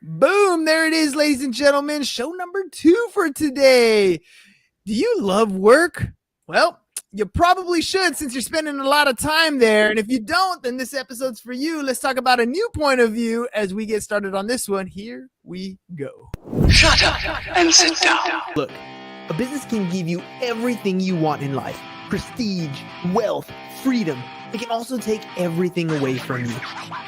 Boom, there it is, ladies and gentlemen. Show number 2 for today. Do you love work? Well, you probably should since you're spending a lot of time there. And if you don't, then this episode's for you. Let's talk about a new point of view as we get started on this one. Here we go. Shut up and sit down. Look, a business can give you everything you want in life. Prestige, wealth, freedom. It can also take everything away from you.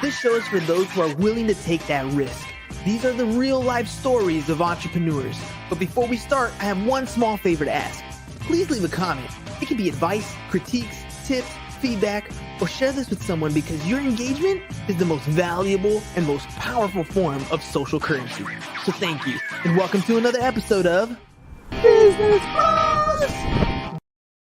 This show is for those who are willing to take that risk. These are the real life stories of entrepreneurs. But before we start, I have one small favor to ask. Please leave a comment. It can be advice, critiques, tips, feedback, or share this with someone because your engagement is the most valuable and most powerful form of social currency. So thank you, and welcome to another episode of Business Bros.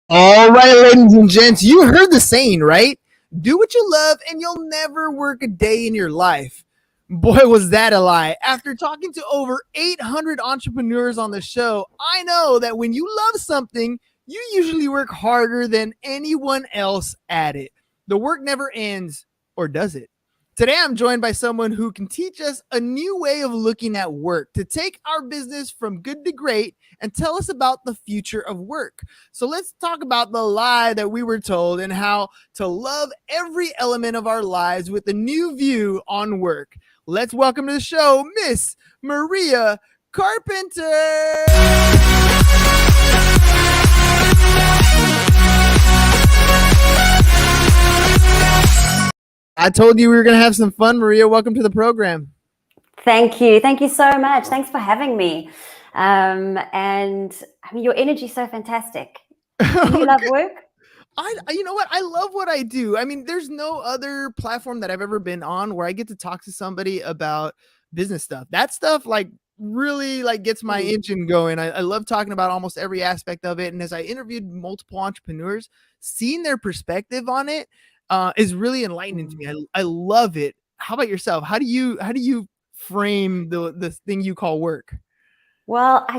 All right, ladies and gents, you heard the saying, right? Do what you love and you'll never work a day in your life. Boy, was that a lie. After talking to over 800 entrepreneurs on the show, I know that when you love something, you usually work harder than anyone else at it. The work never ends, or does it? Today, I'm joined by someone who can teach us a new way of looking at work to take our business from good to great and tell us about the future of work. So let's talk about the lie that we were told and how to love every element of our lives with a new view on work. Let's welcome to the show, Miss Maria Carpenter. I told you we were going to have some fun, Maria. Welcome to the program. Thank you. Thank you so much. Thanks for having me. And I mean, your energy is so fantastic. Do you love work? You know what? I love what I do. I mean, there's no other platform that I've ever been on where I get to talk to somebody about business stuff. That stuff really gets my engine going. I love talking about almost every aspect of it. And as I interviewed multiple entrepreneurs, seeing their perspective on it is really enlightening to me. I love it. How about yourself? How do you frame the thing you call work? Well, I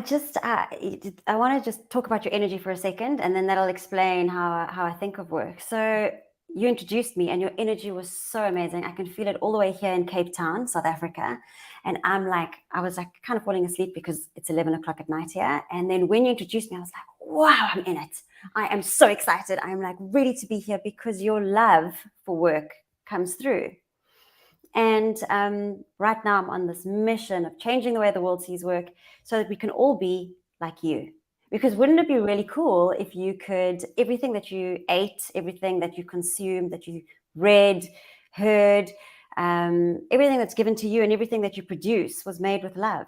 want to just talk about your energy for a second, and then that'll explain how I think of work. So you introduced me, and your energy was so amazing. I can feel it all the way here in Cape Town, South Africa. And I was kind of falling asleep because it's 11 o'clock at night here. And then when you introduced me, I was like, wow, I'm in it. I am so excited. I'm ready to be here because your love for work comes through. And right now I'm on this mission of changing the way the world sees work so that we can all be like you. Because wouldn't it be really cool if you could, everything that you ate, everything that you consumed, that you read, heard, everything that's given to you and everything that you produce was made with love?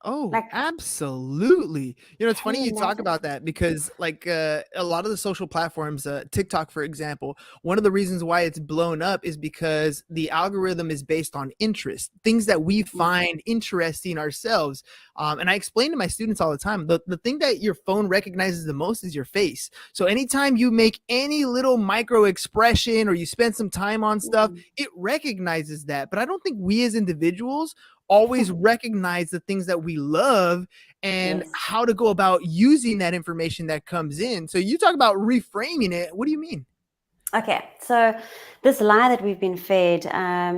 Oh, absolutely. You know, it's funny you talk about that because a lot of the social platforms, TikTok, for example, one of the reasons why it's blown up is because the algorithm is based on interest, things that we find interesting ourselves. And I explain to my students all the time, the thing that your phone recognizes the most is your face. So anytime you make any little micro expression or you spend some time on stuff, it recognizes that. But I don't think we as individuals always recognize the things that we love and how to go about using that information that comes in. So you talk about reframing it. What do you mean? Okay, so this lie that we've been fed,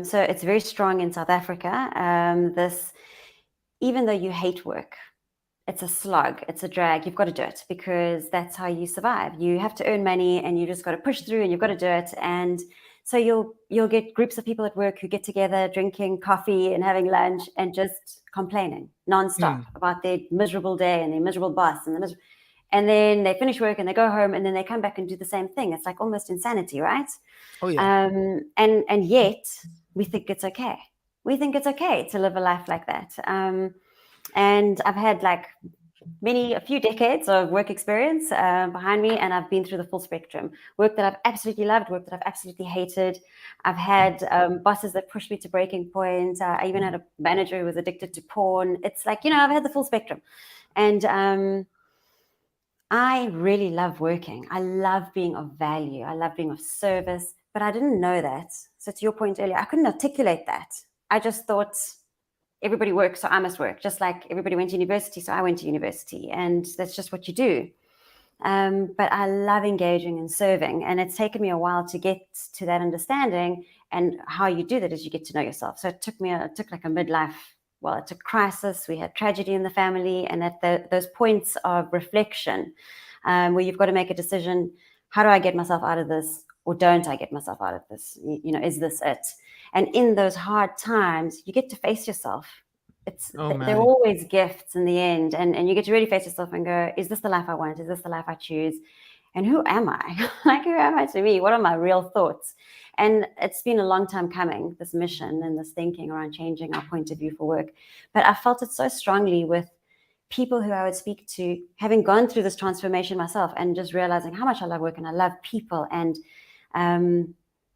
so it's very strong in South Africa. Even though you hate work, it's a slog, it's a drag, you've got to do it because that's how you survive. You have to earn money and you just got to push through and you've got to do it. And so you'll get groups of people at work who get together drinking coffee and having lunch and just complaining nonstop about their miserable day and their miserable boss and then they finish work and they go home and then they come back and do the same thing. It's like almost insanity, right? Oh yeah. And yet we think it's okay. We think it's okay to live a life like that. And I've had a few decades of work experience behind me, and I've been through the full spectrum. Work that I've absolutely loved, work that I've absolutely hated. I've had bosses that pushed me to breaking point. I even had a manager who was addicted to porn. It's I've had the full spectrum. And I really love working. I love being of value. I love being of service, but I didn't know that. So to your point earlier, I couldn't articulate that. I just thought everybody works, so I must work. Just like everybody went to university, so I went to university. And that's just what you do. But I love engaging and serving. And it's taken me a while to get to that understanding. And how you do that is you get to know yourself. So it took like a midlife well, it's a crisis. We had tragedy in the family, and at those points of reflection, where you've got to make a decision: how do I get myself out of this, or don't I get myself out of this? Is this it? And in those hard times, you get to face yourself. They're always gifts in the end, and you get to really face yourself and go, is this the life I want? Is this the life I choose? And who am I? Like, who am I to me? What are my real thoughts? And it's been a long time coming, this mission and this thinking around changing our point of view for work. But I felt it so strongly with people who I would speak to, having gone through this transformation myself, and just realizing how much I love work and I love people, and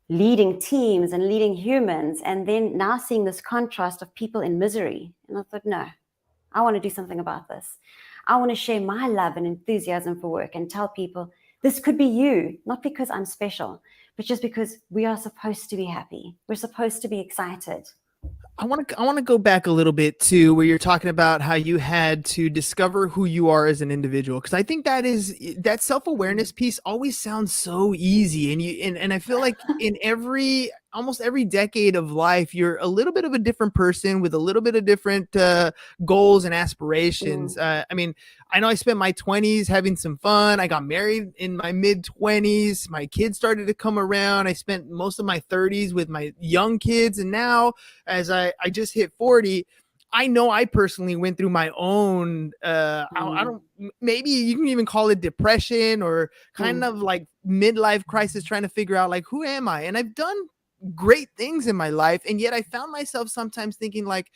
leading teams and leading humans, and then now seeing this contrast of people in misery. And I thought, no, I want to do something about this. I want to share my love and enthusiasm for work and tell people this could be you, not because I'm special, but just because we are supposed to be happy. We're supposed to be excited. I want to go back a little bit to where you're talking about how you had to discover who you are as an individual, because I think that self-awareness piece always sounds so easy, and I feel like in almost every decade of life, you're a little bit of a different person with a little bit of different goals and aspirations. I mean, I know I spent my 20s having some fun. I got married in my mid 20s. My kids started to come around. I spent most of my 30s with my young kids. And now as I just hit 40, I know I personally went through my own, I don't, maybe you can even call it depression, or kind of like midlife crisis, trying to figure out like, who am I? And I've done great things in my life. And yet I found myself sometimes thinking like,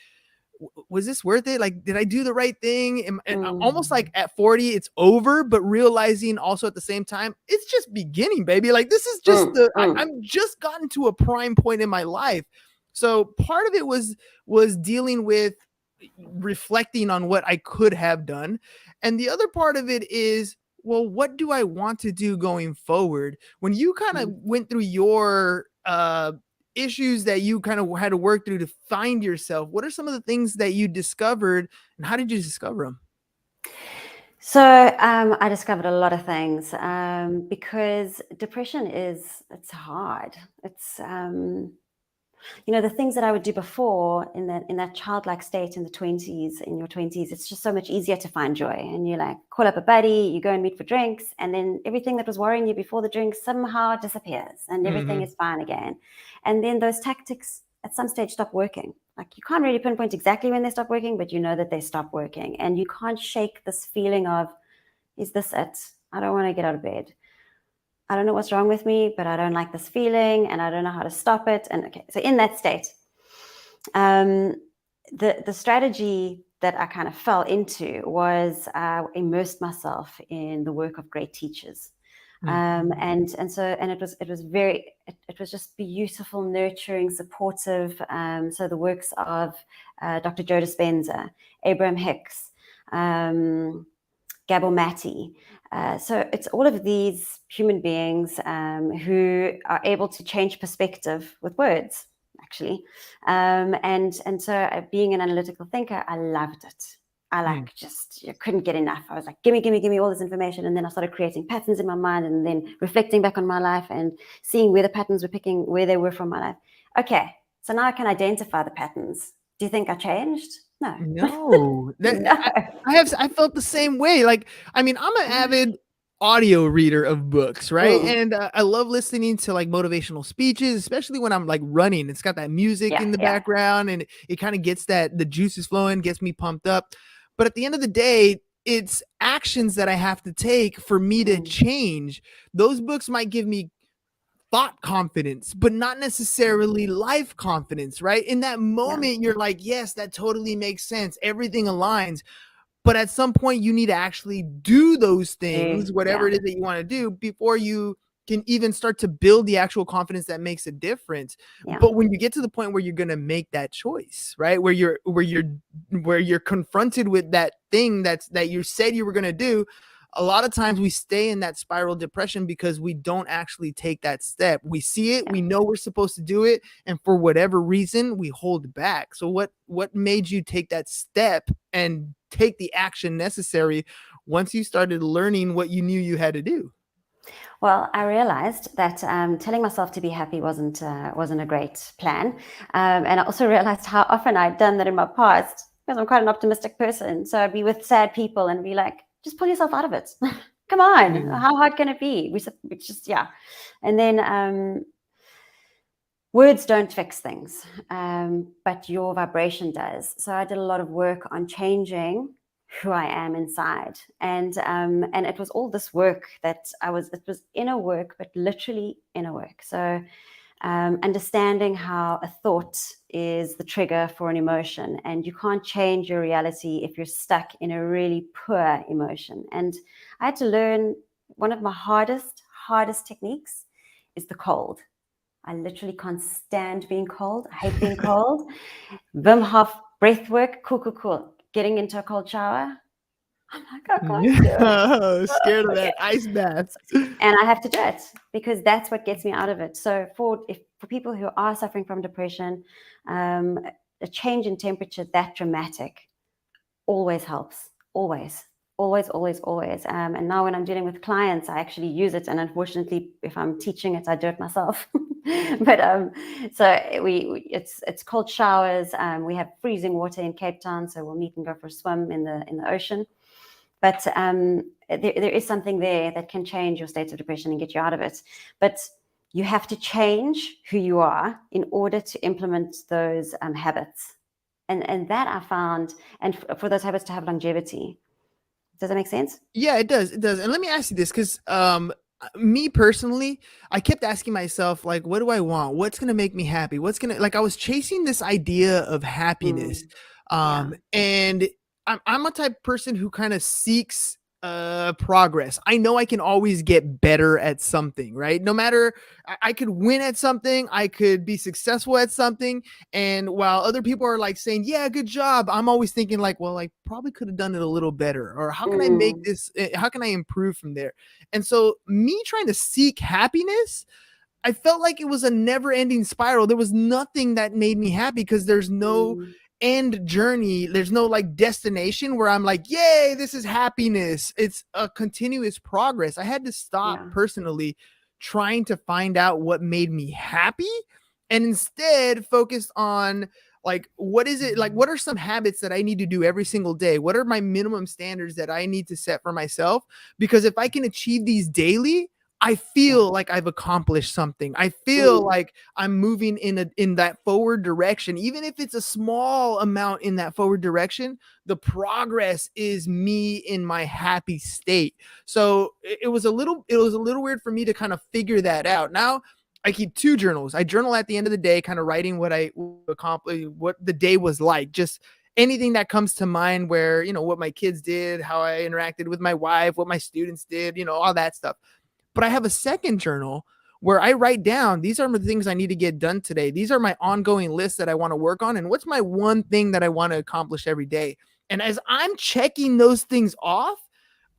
was this worth it? Like, did I do the right thing? Almost like at 40, it's over, but realizing also at the same time, it's just beginning, baby. Like, this is just I'm just gotten to a prime point in my life. So part of it was dealing with reflecting on what I could have done. And the other part of it is, well, what do I want to do going forward? When you kind of went through your issues that you kind of had to work through to find yourself, what are some of the things that you discovered, and how did you discover them? So I discovered a lot of things, because depression it's hard. It's the things that I would do before in that childlike state in your 20s, it's just so much easier to find joy. And you like call up a buddy, you go and meet for drinks, and then everything that was worrying you before the drinks somehow disappears, and everything is fine again. And then those tactics at some stage stop working. Like, you can't really pinpoint exactly when they stop working, but you know that they stop working, and you can't shake this feeling of, is this it? I don't want to get out of bed. I don't know what's wrong with me, but I don't like this feeling, and I don't know how to stop it. And okay, so in that state, the strategy that I kind of fell into was immersed myself in the work of great teachers. And it was just beautiful, nurturing, supportive. So the works of Dr. Joe Dispenza, Abraham Hicks, Gabor Mate. So it's all of these human beings who are able to change perspective with words, actually. And so being an analytical thinker, I loved it. I couldn't get enough. I was like, give me all this information. And then I started creating patterns in my mind, and then reflecting back on my life and seeing where the patterns were picking, where they were from my life. Okay, so now I can identify the patterns. Do you think I changed? No. I felt the same way. Like, I mean, I'm an avid audio reader of books, right? And I love listening to like motivational speeches, especially when I'm like running. It's got that music in the background, and it kind of gets the juices flowing, gets me pumped up. But at the end of the day, it's actions that I have to take for me to change. Those books might give me thought confidence, but not necessarily life confidence, right? In that moment, you're like, yes, that totally makes sense. Everything aligns. But at some point, you need to actually do those things, whatever it is that you want to do, before you can even start to build the actual confidence that makes a difference. But when you get to the point where you're going to make that choice, right? Where you're confronted with that thing that you said you were going to do, a lot of times we stay in that spiral depression because we don't actually take that step. We see it, we know we're supposed to do it, and for whatever reason, we hold back. So what made you take that step and take the action necessary once you started learning what you knew you had to do? Well, I realized that telling myself to be happy wasn't a great plan, and I also realized how often I'd done that in my past because I'm quite an optimistic person. So I'd be with sad people and be like, "Just pull yourself out of it. Come on, Mm. how hard can it be?" We just yeah, and then words don't fix things, but your vibration does. So I did a lot of work on changing who I am inside, and it was all this work that it was inner work, but literally inner work. So understanding how a thought is the trigger for an emotion, and you can't change your reality if you're stuck in a really poor emotion. And I had to learn one of my hardest techniques is the cold. I literally can't stand being cold. I hate being cold. Wim Hof breath work, cool. Getting into a cold shower, I'm like, I can't do it. Scared of Okay. that ice bath. And I have to do it because that's what gets me out of it. So for people who are suffering from depression, um, a change in temperature that dramatic always helps. Always. And now when I'm dealing with clients, I actually use it. And unfortunately, if I'm teaching it, I do it myself. But so it's cold showers. We have freezing water in Cape Town, so we'll meet and go for a swim in the ocean. But there is something there that can change your state of depression and get you out of it. But you have to change who you are in order to implement those habits. And that I found, and for those habits to have longevity. Does that make sense? Yeah, it does. It does. And let me ask you this, because me personally, I kept asking myself, like, what do I want? What's gonna make me happy? What's gonna, like, I was chasing this idea of happiness. Yeah. And I'm a type of person who kind of seeks progress. I know I can always get better at something, right? No matter, I could win at something, I could be successful at something. And while other people are like saying, yeah, good job, I'm always thinking like, well, I probably could have done it a little better, or how can I make Mm, this, how can I improve from there? And so me trying to seek happiness, I felt like it was a never ending spiral. There was nothing that made me happy because there's no mm, end journey. There's no like destination where I'm like, yay, this is happiness. It's a continuous progress. I had to stop yeah. personally trying to find out what made me happy and instead focus on like, what is it? Like, what are some habits that I need to do every single day? What are my minimum standards that I need to set for myself? Because if I can achieve these daily, I Yeah. feel like I've accomplished something. I feel Mm, like I'm moving in that forward direction. Even if it's a small amount in that forward direction, the progress is me in my happy state. So it was a little weird for me to kind of figure that out. Now I keep two journals. I journal at the end of the day, kind of writing what I accomplished, what the day was like, just anything that comes to mind where, what my kids did, how I interacted with my wife, what my students did, all that stuff. But I have a second journal where I write down, these are the things I need to get done today. These are my ongoing lists that I want to work on. And what's my one thing that I want to accomplish every day? And as I'm checking those things off,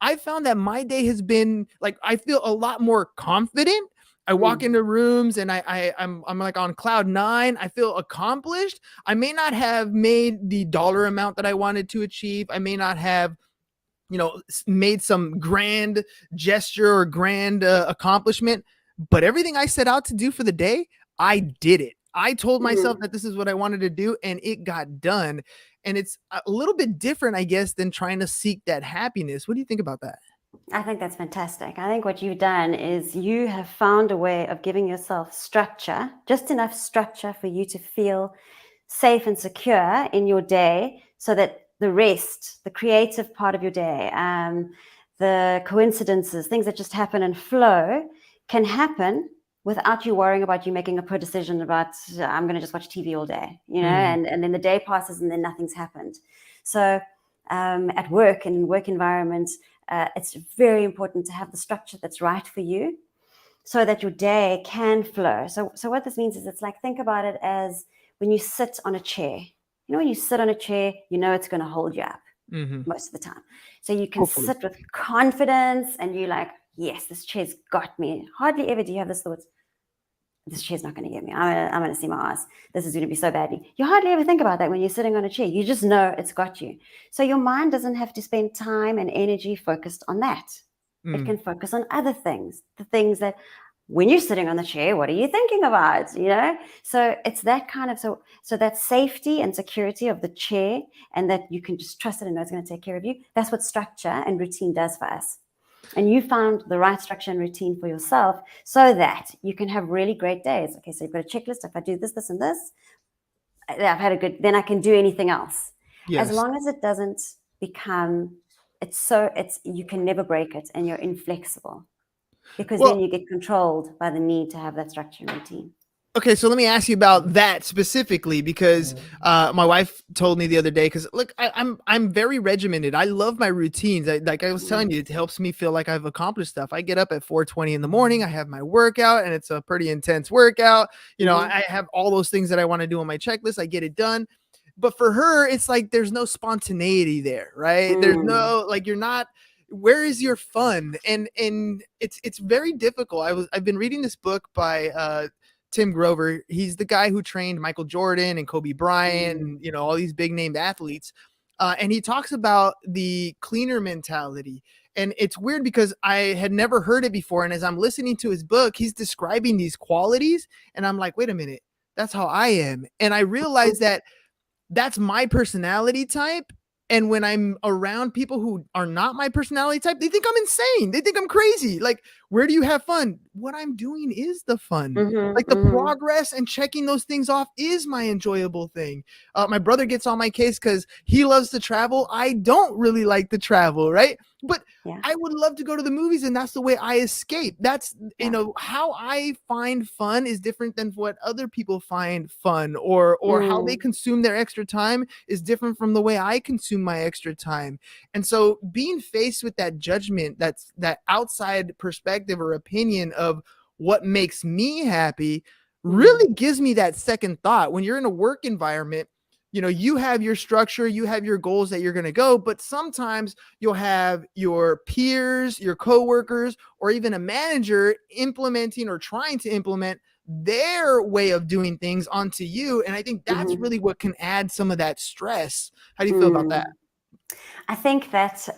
I found that my day has been like, I feel a lot more confident. I walk mm, into rooms and I'm like on cloud nine. I feel accomplished. I may not have made the dollar amount that I wanted to achieve. I may not have made some grand gesture or grand accomplishment, but everything I set out to do for the day, I did it. I told myself mm. that this is what I wanted to do and it got done. And it's a little bit different, I guess, than trying to seek that happiness. What do you think about that? I think that's fantastic. I think what you've done is you have found a way of giving yourself structure, just enough structure for you to feel safe and secure in your day so that the rest, the creative part of your day, the coincidences, things that just happen and flow can happen without you worrying about you making a poor decision about, I'm going to just watch TV all day, Mm, and then the day passes and then nothing's happened. So at work and in work environments, it's very important to have the structure that's right for you so that your day can flow. So what this means is it's like, think about it as when you sit on a chair. When you sit on a chair, it's going to hold you up mm-hmm. most of the time. So you can Hopefully. sit with confidence and you're like, yes, this chair's got me. Hardly ever do you have this thought, this chair's not going to get me. I'm going to see my ass. This is going to be so badly. You hardly ever think about that when you're sitting on a chair. You just know it's got you. So your mind doesn't have to spend time and energy focused on that. It can focus on other things, the things that when you're sitting on the chair, what are you thinking about? So it's that kind of, so that safety and security of the chair, and that you can just trust it and know it's going to take care of you. That's what structure and routine does for us. And you found the right structure and routine for yourself so that you can have really great days. Okay, so you've got a checklist. If I do this, this, and this, I've had a good, then I can do anything else. Yes. As long as it doesn't become, you can never break it, and you're inflexible, because then you get controlled by the need to have that structure and routine. Okay, so let me ask you about that specifically, because my wife told me the other day, because look, I'm very regimented. I love my routines. Like I was telling you, it helps me feel like I've accomplished stuff. I get up at 4:20 in the morning. I have my workout, and it's a pretty intense workout. I have all those things that I want to do on my checklist. I get it done. But for her, it's like there's no spontaneity there, right? There's no, like, you're not. Where is your fun? And it's very difficult. I've been reading this book by Tim Grover. He's the guy who trained Michael Jordan and Kobe Bryant and all these big named athletes. And he talks about the cleaner mentality. And it's weird because I had never heard it before. And as I'm listening to his book, he's describing these qualities. And I'm like, wait a minute, that's how I am. And I realized that that's my personality type. And when I'm around people who are not my personality type, they think I'm insane. They think I'm crazy. Like, where do you have fun? What I'm doing is the fun. Like the progress and checking those things off is my enjoyable thing. My brother gets on my case because he loves to travel. I don't really like to travel, right? But I would love to go to the movies, and that's the way I escape. That's, how I find fun is different than what other people find fun, or how they consume their extra time is different from the way I consume my extra time. And so being faced with that judgment, that's that outside perspective or opinion of what makes me happy, really gives me that second thought. When you're in a work environment, you have your structure, you have your goals that you're going to go, but sometimes you'll have your peers, your coworkers, or even a manager implementing or trying to implement their way of doing things onto you. And I think that's really what can add some of that stress. How do you feel about that? I think that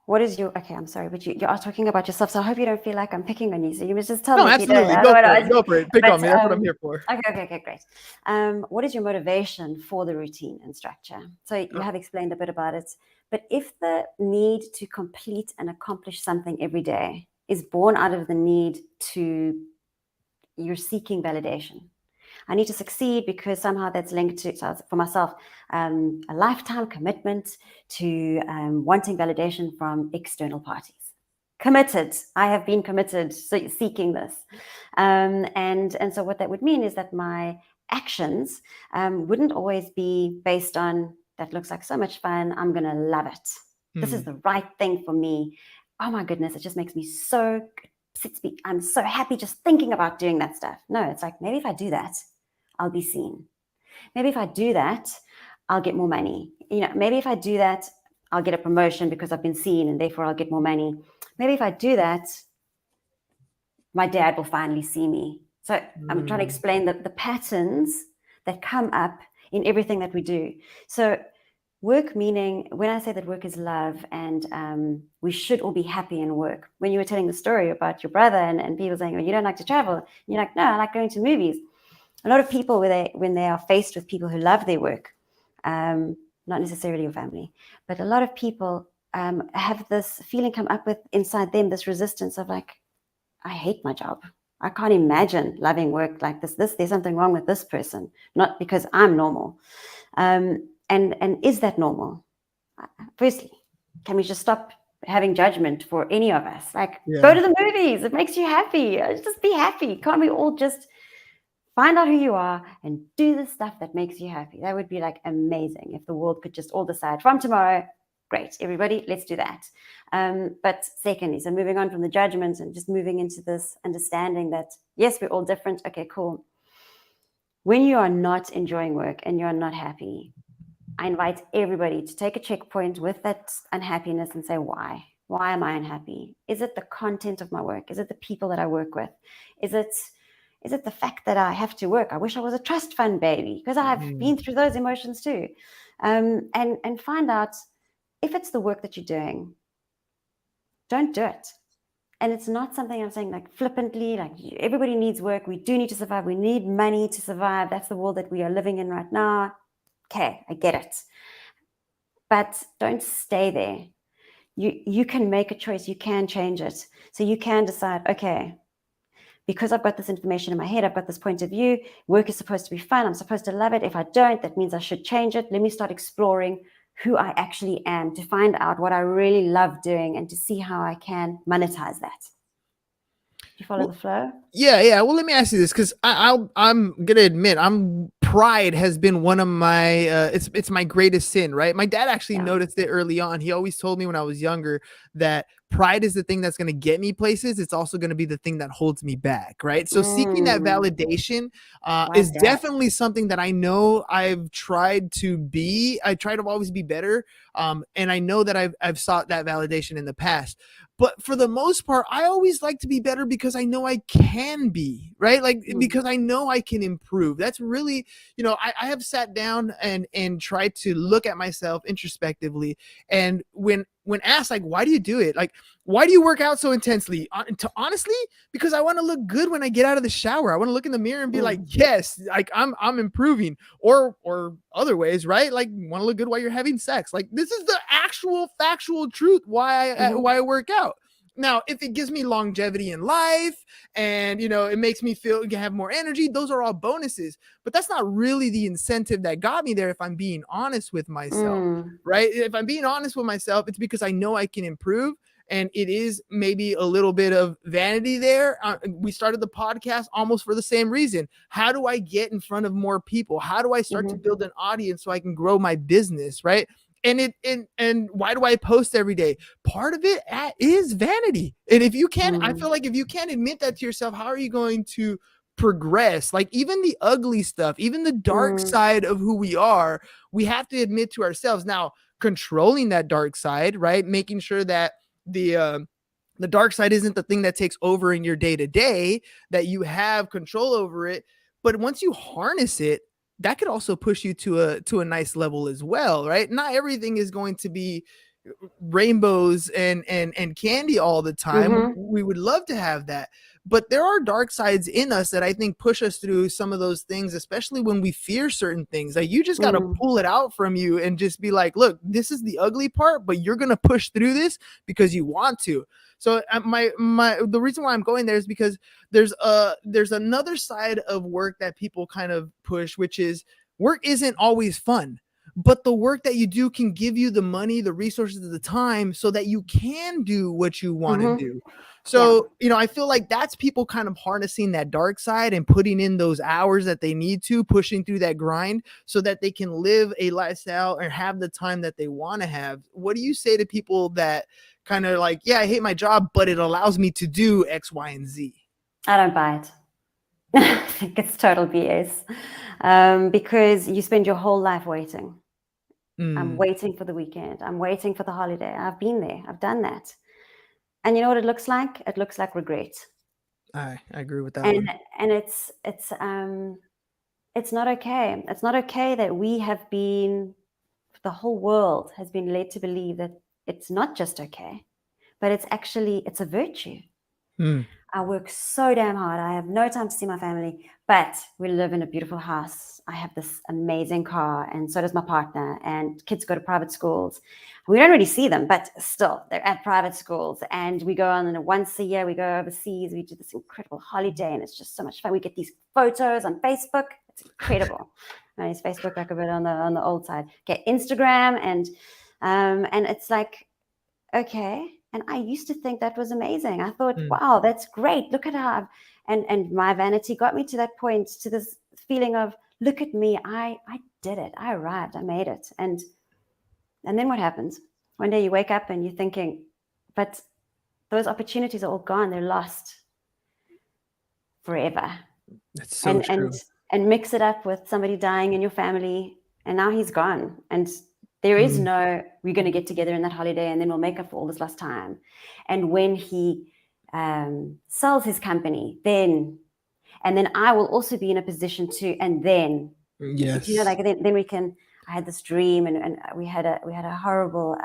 what is your, okay, I'm sorry, but you are talking about yourself, so I hope you don't feel like I'm picking on you. So you must just tell me if you don't. Go for it. Pick on me. That's what I'm here for. Okay, great. What is your motivation for the routine and structure? So you have explained a bit about it, but if the need to complete and accomplish something every day is born out of the need to, you're seeking validation. I need to succeed because somehow that's linked to, so for myself, a lifetime commitment to wanting validation from external parties. Committed. I have been committed, so seeking this. And so what that would mean is that my actions wouldn't always be based on, that looks like so much fun, I'm going to love it. This is the right thing for me. Oh my goodness, it just makes me so good. I'm so happy just thinking about doing that stuff. No, it's like, maybe if I do that, I'll be seen. Maybe if I do that, I'll get more money. Maybe if I do that, I'll get a promotion because I've been seen and therefore I'll get more money. Maybe if I do that, my dad will finally see me. So I'm trying to explain the patterns that come up in everything that we do. So work, meaning, when I say that work is love, and we should all be happy in work. When you were telling the story about your brother and people saying, well, you don't like to travel. And you're like, no, I like going to movies. A lot of people, when they are faced with people who love their work, not necessarily your family, but a lot of people have this feeling come up with inside them, this resistance of like, I hate my job. I can't imagine loving work like this. There's something wrong with this person, not because I'm normal. And is that normal? Firstly, can we just stop having judgment for any of us? Like, go to the movies. It makes you happy. Just be happy. Can't we all just find out who you are and do the stuff that makes you happy? That would be like amazing if the world could just all decide from tomorrow, great, everybody, let's do that. But secondly, so moving on from the judgment and just moving into this understanding that, yes, we're all different. Okay, cool. When you are not enjoying work and you're not happy, I invite everybody to take a checkpoint with that unhappiness and say, why? Why am I unhappy? Is it the content of my work? Is it the people that I work with? Is it Is it the fact that I have to work? I wish I was a trust fund baby, because I've been through those emotions too. And find out if it's the work that you're doing, don't do it. And it's not something I'm saying like flippantly, like everybody needs work. We do need to survive. We need money to survive. That's the world that we are living in right now. Okay, I get it. But don't stay there. You can make a choice. You can change it. So you can decide, okay, because I've got this information in my head, I've got this point of view, work is supposed to be fun, I'm supposed to love it. If I don't, that means I should change it. Let me start exploring who I actually am, to find out what I really love doing and to see how I can monetize that. Do you follow the flow? Yeah. Well, let me ask you this, because I'm gonna admit, pride has been one of my it's my greatest sin, right? My dad actually noticed it early on. He always told me when I was younger that pride is the thing that's going to get me places. It's also going to be the thing that holds me back, right? So seeking that validation is definitely something that I know I've tried to be. I try to always be better, and I know that I've sought that validation in the past. But for the most part, I always like to be better because I know I can be, right? Like, because I know I can improve. That's really, I have sat down and tried to look at myself introspectively. And when asked, like, why do you do it? Like, why do you work out so intensely? Honestly, because I want to look good when I get out of the shower. I want to look in the mirror and be like, yes, like I'm improving, or other ways, right? Like, want to look good while you're having sex. Like, this is the actual factual truth why I work out. Now, if it gives me longevity in life and, it makes me have more energy, those are all bonuses. But that's not really the incentive that got me there, if I'm being honest with myself, right? If I'm being honest with myself, it's because I know I can improve. And it is maybe a little bit of vanity there. We started the podcast almost for the same reason. How do I get in front of more people? How do I start to build an audience so I can grow my business, right? And why do I post every day? Part of it is vanity. And if you can't, I feel like if you can't admit that to yourself, how are you going to progress? Like, even the ugly stuff, even the dark side of who we are, we have to admit to ourselves. Now, controlling that dark side, right? Making sure that the dark side isn't the thing that takes over in your day to day, that you have control over it. But once you harness it, that could also push you to a nice level as well, right? Not everything is going to be rainbows and candy all the time. We would love to have that, but there are dark sides in us that I think push us through some of those things, especially when we fear certain things. Like, you just got to pull it out from you and just be like, look, this is the ugly part, but you're going to push through this because you want to. So the reason why I'm going there is because there's another side of work that people kind of push, which is work isn't always fun, but the work that you do can give you the money, the resources, the time, so that you can do what you want to do. So, I feel like that's people kind of harnessing that dark side and putting in those hours that they need to, pushing through that grind so that they can live a lifestyle or have the time that they want to have. What do you say to people that kind of like, yeah, I hate my job, but it allows me to do X, Y, and Z? I don't buy it. I think it's total BS, because you spend your whole life waiting. I'm waiting for the weekend. I'm waiting for the holiday. I've been there. I've done that. And you know what it looks like? It looks like regret. I agree with that one. And it's not okay. It's not okay that we have been, the whole world has been led to believe that it's not just okay, but it's a virtue. I work so damn hard. I have no time to see my family, but we live in a beautiful house. I have this amazing car, and so does my partner, and kids go to private schools. We don't really see them, but still, they're at private schools, and we go on, and once a year we go overseas. We do this incredible holiday, and it's just so much fun. We get these photos on Facebook. It's incredible. I use Facebook like a bit on the old side. Get Instagram, and it's like, okay. And I used to think that was amazing. I thought, wow, that's great. Look at how and my vanity got me to that point, to this feeling of, look at me. I did it. I arrived. I made it. And then what happens? One day you wake up and you're thinking, but those opportunities are all gone. They're lost forever. That's so true. And mix it up with somebody dying in your family, and now he's gone. And there is no, we're going to get together in that holiday and then we'll make up for all this lost time. And when he sells his company, then and then I will also be in a position to, and then, Yes. like then we can. I had this dream, and we had a horrible,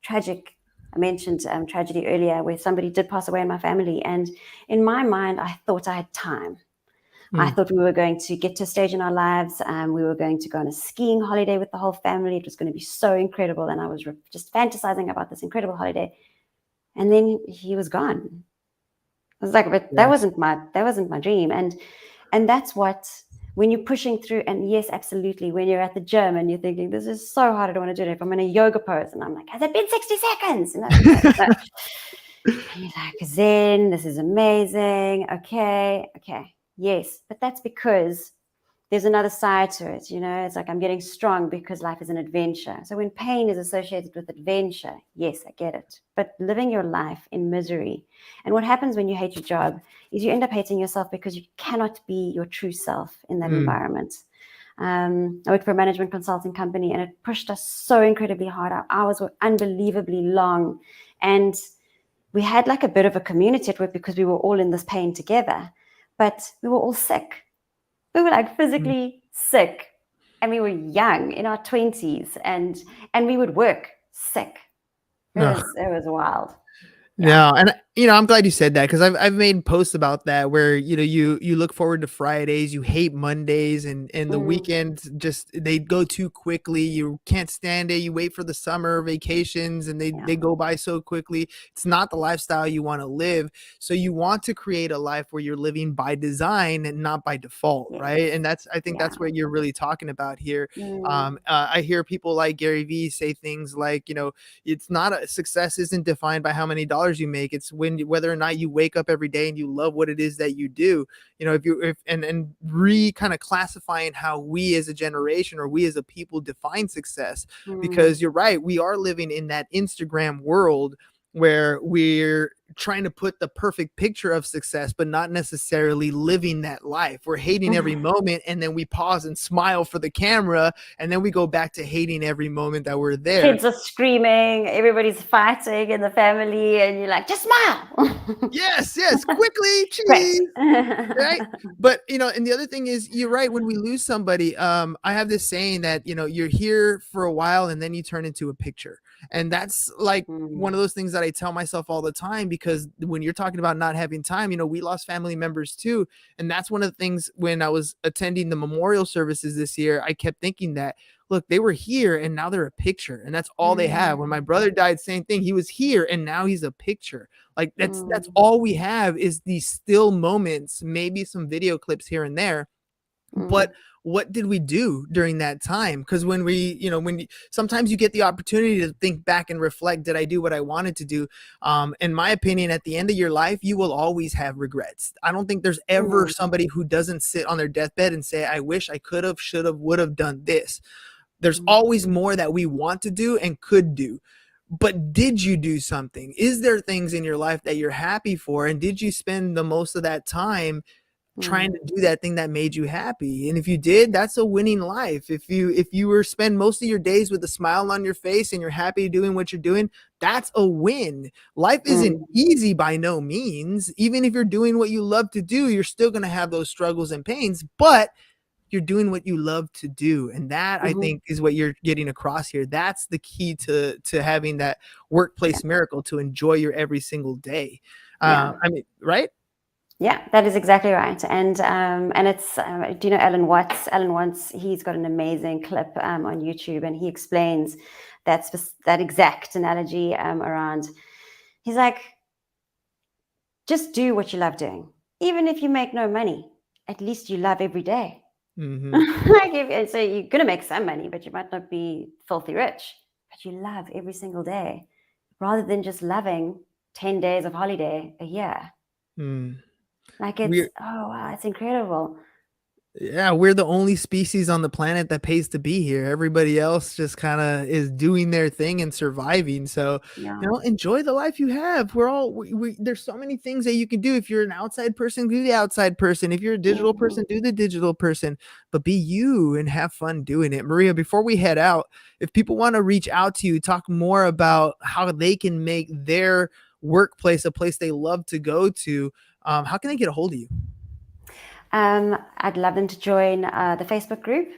tragic. I mentioned tragedy earlier, where somebody did pass away in my family, and in my mind, I thought I had time. I Mm. thought we were going to get to a stage in our lives. We were going to go on a skiing holiday with the whole family. It was going to be so incredible, and I was just fantasizing about this incredible holiday. And then he was gone. I was like, but that Yes. wasn't my dream. And that's what, when you're pushing through, and yes, absolutely, when you're at the gym and you're thinking, this is so hard, I don't want to do it. If I'm in a yoga pose and I'm like, has it been 60 seconds? No. And you're like, Zen, this is amazing. Okay. Yes. But that's because there's another side to it. It's like I'm getting strong because life is an adventure. So when pain is associated with adventure, yes, I get it. But living your life in misery, and what happens when you hate your job is you end up hating yourself because you cannot be your true self in that environment. I worked for a management consulting company, and it pushed us so incredibly hard. Our hours were unbelievably long, and we had like a bit of a community at work because we were all in this pain together, but we were all sick. We were like physically sick, and we were young in our 20s, and we would work sick. No. It was wild. Yeah. No, and I'm glad you said that, because I've made posts about that where you look forward to Fridays, you hate Mondays, and the weekends just they go too quickly. You can't stand it. You wait for the summer vacations, and they go by so quickly. It's not the lifestyle you want to live. So you want to create a life where you're living by design and not by default, Yes. right? And I think that's what you're really talking about here. I hear people like Gary Vee say things like, it's not success isn't defined by how many dollars you make. It's whether or not you wake up every day and you love what it is that you do. If and kind of classifying how we as a generation or we as a people define success, because you're right, we are living in that Instagram world where we're trying to put the perfect picture of success, but not necessarily living that life. We're hating every moment, and then we pause and smile for the camera, and then we go back to hating every moment that we're there. Kids are screaming, everybody's fighting in the family, and you're like, just smile. Yes, quickly, cheese. Right. But and the other thing is, you're right, when we lose somebody, I have this saying that you're here for a while and then you turn into a picture. And that's like one of those things that I tell myself all the time, because when you're talking about not having time, we lost family members too. And that's one of the things, when I was attending the memorial services this year, I kept thinking that, look, they were here and now they're a picture, and that's all they have. When my brother died, same thing. He was here and now he's a picture. Like that's all we have, is these still moments, maybe some video clips here and there. But what did we do during that time? Because when sometimes you get the opportunity to think back and reflect, did I do what I wanted to do? In my opinion, at the end of your life, you will always have regrets. I don't think there's ever somebody who doesn't sit on their deathbed and say, I wish I could have, should have, would have done this. There's always more that we want to do and could do. But did you do something? Is there things in your life that you're happy for? And did you spend the most of that time trying to do that thing that made you happy? And if you did, that's a winning life. If you were spend most of your days with a smile on your face and you're happy doing what you're doing, that's a win. Life isn't easy by no means. Even if you're doing what you love to do, you're still going to have those struggles and pains, but you're doing what you love to do. And that, I think, is what you're getting across here. That's the key to having that workplace miracle, to enjoy your every single day. I mean, right? Yeah, that is exactly right. And it's, do you know Alan Watts? Alan Watts, he's got an amazing clip on YouTube, and he explains that exact analogy around. He's like, just do what you love doing. Even if you make no money, at least you love every day. So you're going to make some money, but you might not be filthy rich, but you love every single day, rather than just loving 10 days of holiday a year. Like it's, oh wow, it's incredible. Yeah, we're the only species on the planet that pays to be here. Everybody else just kind of is doing their thing and surviving. So, enjoy the life you have. We're all, there's so many things that you can do. If you're an outside person, do the outside person. If you're a digital person, do the digital person, but be you and have fun doing it. Maria, before we head out, if people want to reach out to you, talk more about how they can make their workplace a place they love to go to, how can they get a hold of you? I'd love them to join the Facebook group,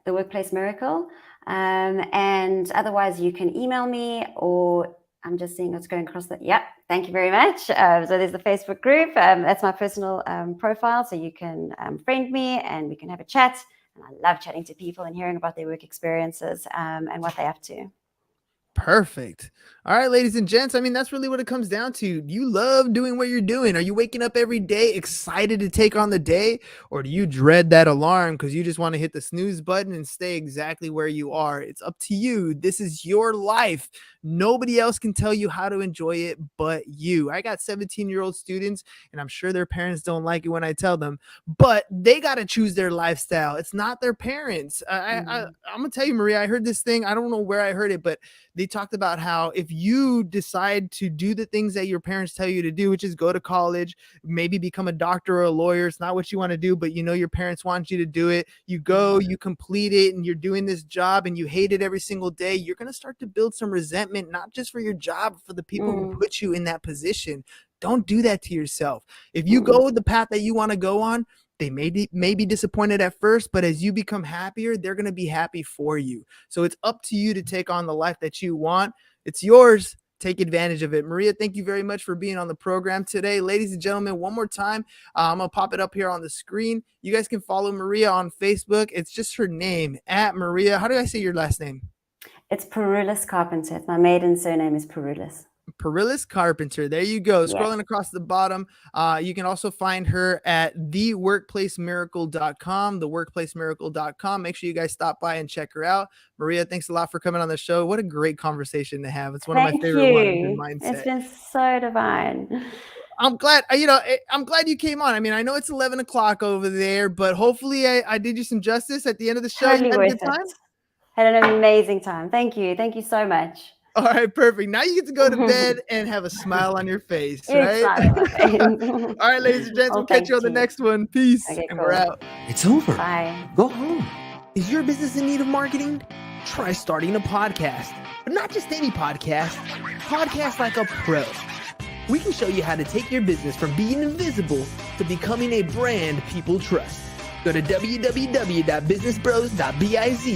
The Workplace Miracle. And otherwise, you can email me, or I'm just seeing what's going across the. Yeah, thank you very much. So there's the Facebook group. That's my personal profile. So you can friend me and we can have a chat. And I love chatting to people and hearing about their work experiences and what they're up to. Perfect. All right, ladies and gents. I mean, that's really what it comes down to. Do you love doing what you're doing? Are you waking up every day excited to take on the day? Or do you dread that alarm because you just want to hit the snooze button and stay exactly where you are? It's up to you. This is your life. Nobody else can tell you how to enjoy it but you. I got 17-year-old students, and I'm sure their parents don't like it when I tell them, but they got to choose their lifestyle. It's not their parents. I'm going to tell you, Maria, I heard this thing. I don't know where I heard it, but they talked about how if you decide to do the things that your parents tell you to do, which is go to college, maybe become a doctor or a lawyer, it's not what you want to do, but you know your parents want you to do it. You go, you complete it, and you're doing this job and you hate it every single day. You're going to start to build some resentment, not just for your job, but for the people who put you in that position. Don't do that to yourself. If you go the path that you want to go on, they may be disappointed at first, but as you become happier, they're going to be happy for you. So it's up to you to take on the life that you want. It's yours. Take advantage of it. Maria, thank you very much for being on the program today. Ladies and gentlemen, one more time, I'm going to pop it up here on the screen. You guys can follow Maria on Facebook. It's just her name, @Maria. How do I say your last name? It's Perulis Carpenter. My maiden surname is Perulis. Perillis Carpenter. There you go. Scrolling across the bottom. You can also find her at theworkplacemiracle.com, theworkplacemiracle.com. Make sure you guys stop by and check her out. Maria, thanks a lot for coming on the show. What a great conversation to have. It's one of my favorite ones in mindset. It's been so divine. I'm glad, I'm glad you came on. I mean, I know it's 11 o'clock over there, but hopefully I did you some justice at the end of the show. Totally worth it. Had an amazing time. Thank you. Thank you so much. All right, perfect. Now you get to go to bed and have a smile on your face, right? All right, ladies and gents, we'll catch you on the next one. Peace. Okay, and we're out. It's over. Bye. Go home. Is your business in need of marketing? Try starting a podcast, but not just any podcast. Podcast like a pro. We can show you how to take your business from being invisible to becoming a brand people trust. Go to www.businessbros.biz